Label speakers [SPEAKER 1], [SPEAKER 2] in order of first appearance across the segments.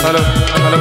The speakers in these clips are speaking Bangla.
[SPEAKER 1] hello hello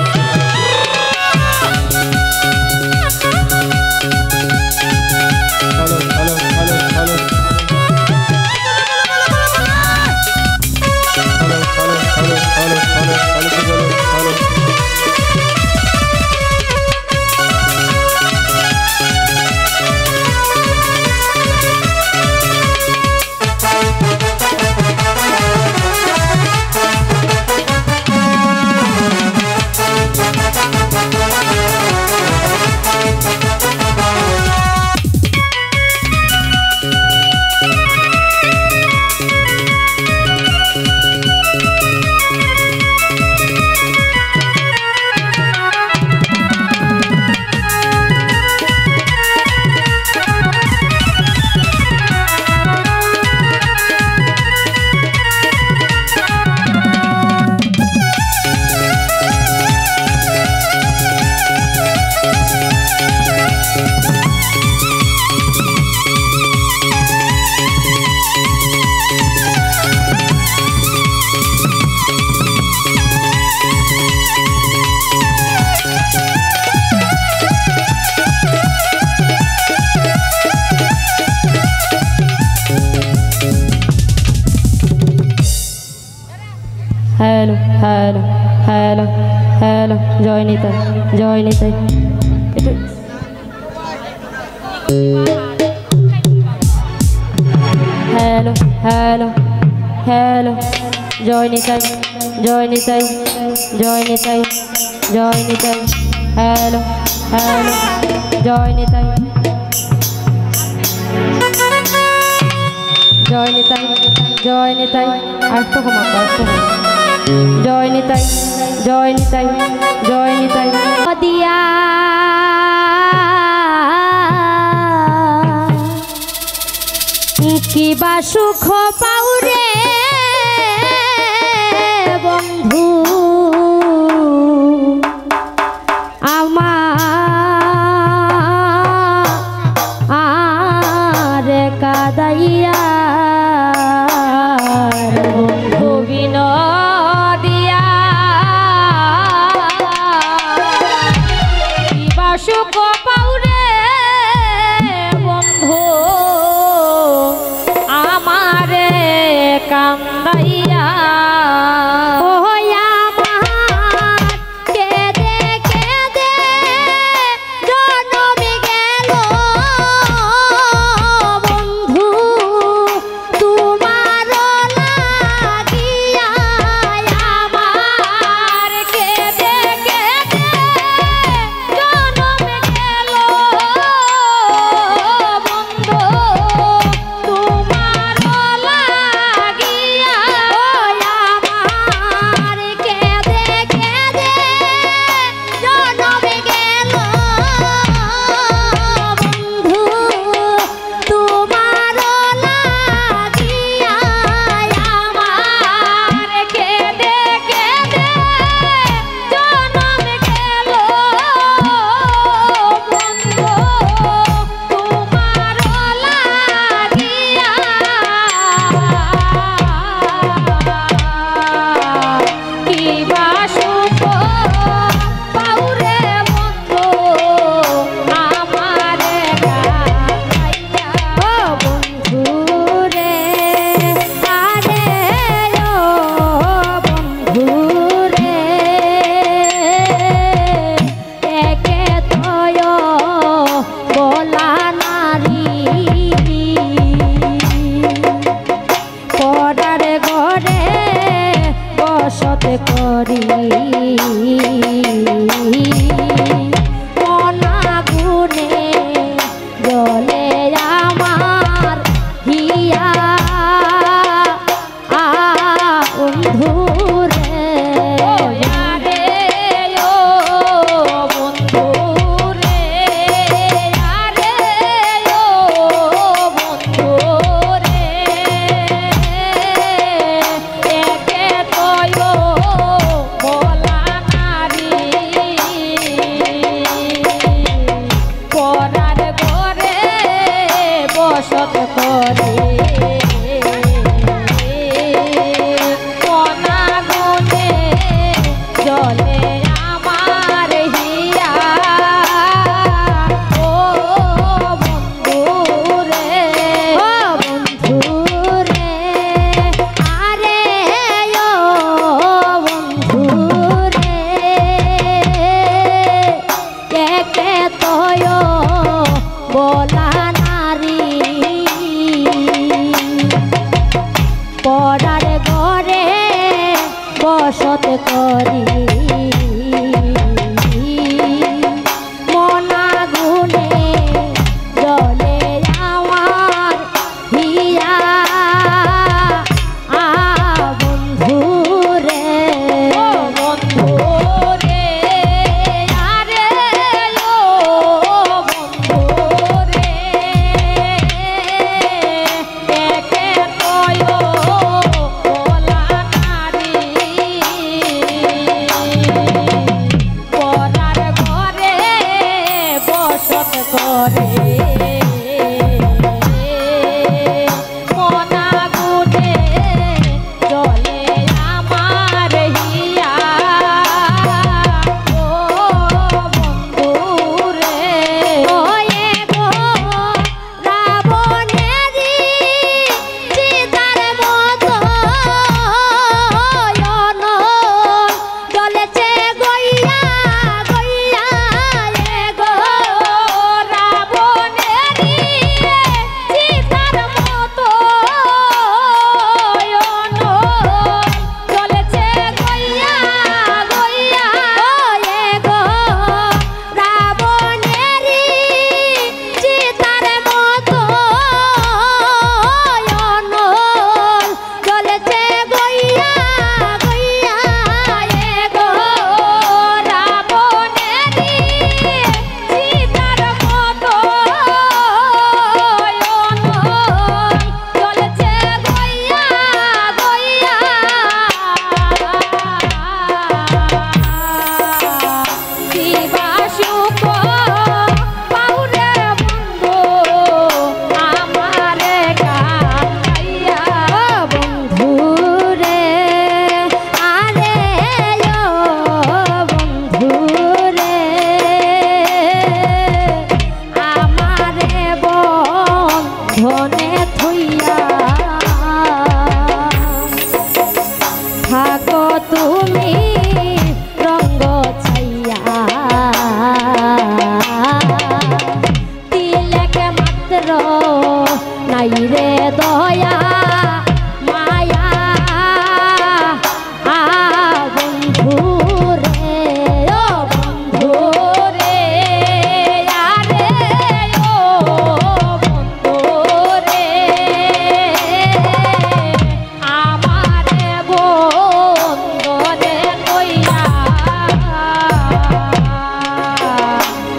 [SPEAKER 2] hello hello hello hello जय निताई जय निताई हेलो हेलो हेलो जय निताई जय निताई जय निताई जय निताई हेलो हेलो जय निताई जय निताई जय निताई आज तो हम जय निताई जय निताई जय निताई दिया की बा सुख पाउरे बंधु आमार कादाइया बंधु बिना सुख पाउरे बंधु आमारे कांदाइया बोल করি মনা গুনে জলে আমার হিয়া বন্ধু রে বন্ধু রে আরে ও বন্ধু রে একে কয় ওলা নারী পরার ঘরে বসত করে মনা গুনে জলে আমার হিয়া ও বন্ধু রে ওয়ে গো রাবণেরি সীতার মতো অয়ন জ্বলেছে গইয়া গইয়া এ গো রাবণেরি সীতার মতো অয়ন জ্বলেছে গইয়া গইয়া এ গো রাবণেরি সীতার মতো অয়ন জ্বলেছে গইয়া গইয়া এ গো রাবণেরি সীতার মতো অয়ন জ্বলেছে গইয়া গইয়া শিবা সুখ পাউরে বন্ধু আমারে কাটাইয়া বন্ধু রে আরে ও বন্ধু রে আমারে বন্ধনে থইয়া থাকো তুমি রঙ্গ ছাইয়া তিলেক মাত্র নাই রে দয়া মায়া বন্ধু রে ও বন্ধু রে আরে ও বন্ধু রে আমারে বন্ধনে কইয়া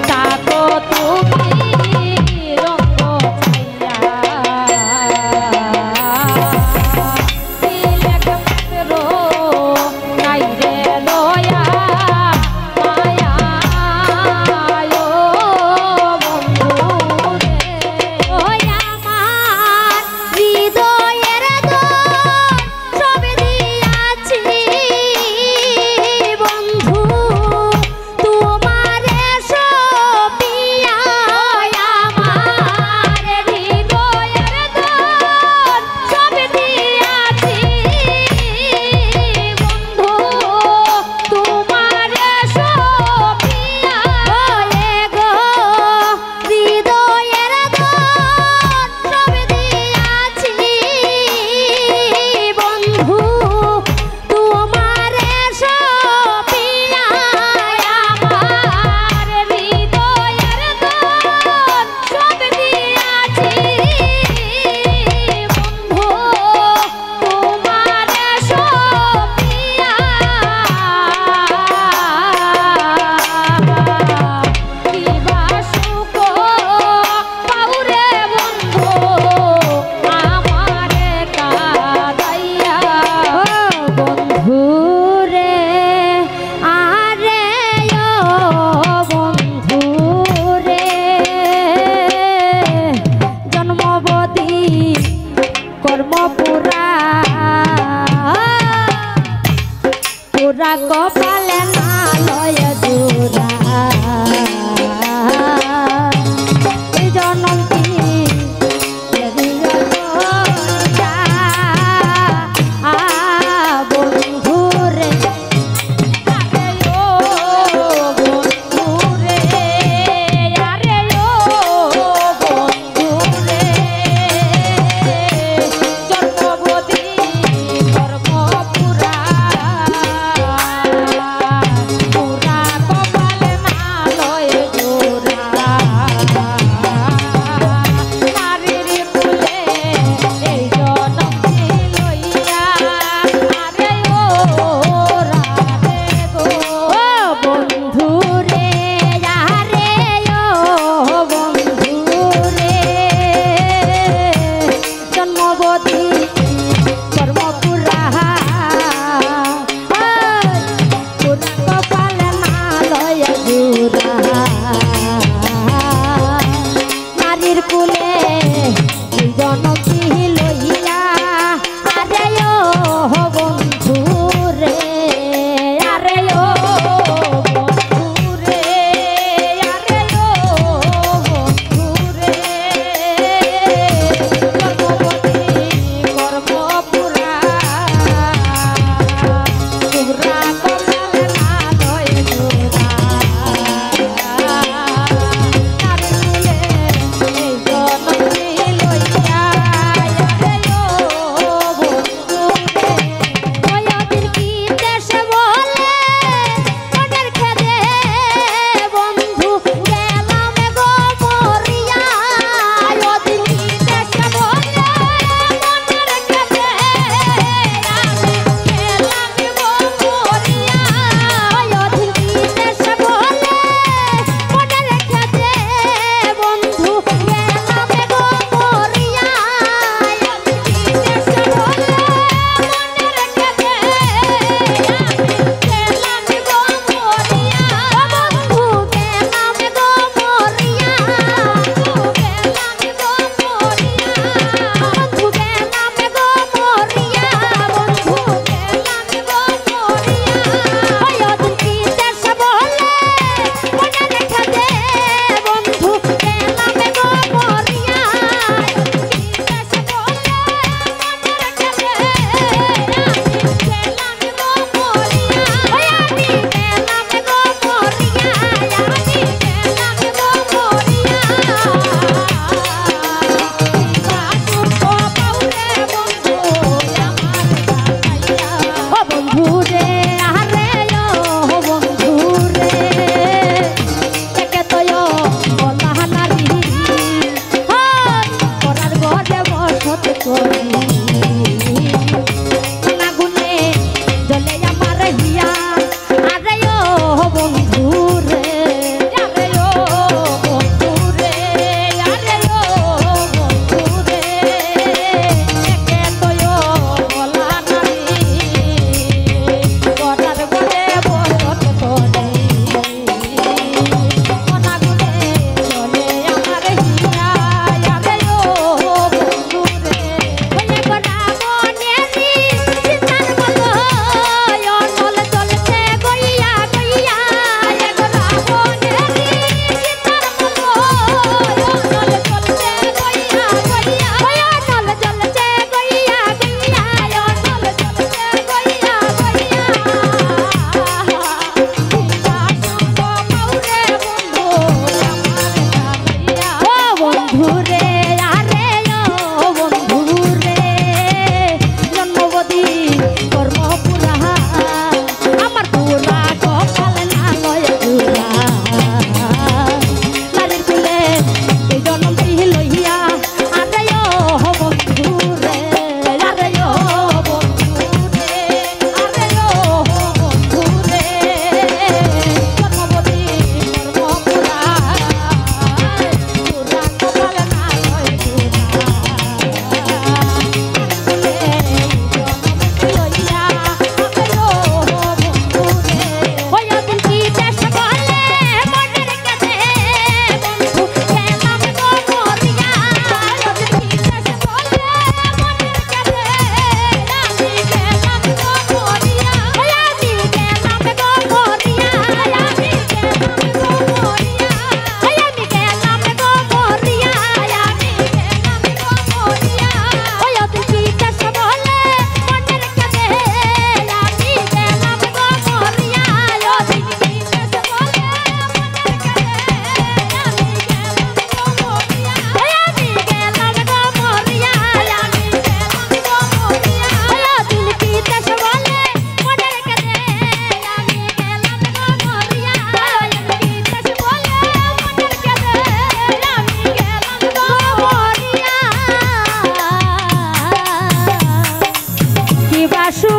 [SPEAKER 2] তাকো তুমি রঙ্গ জোড়া কপালে না লয় জোড়া এই জনম কি বন্ধুরে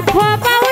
[SPEAKER 2] দুঃখ পাও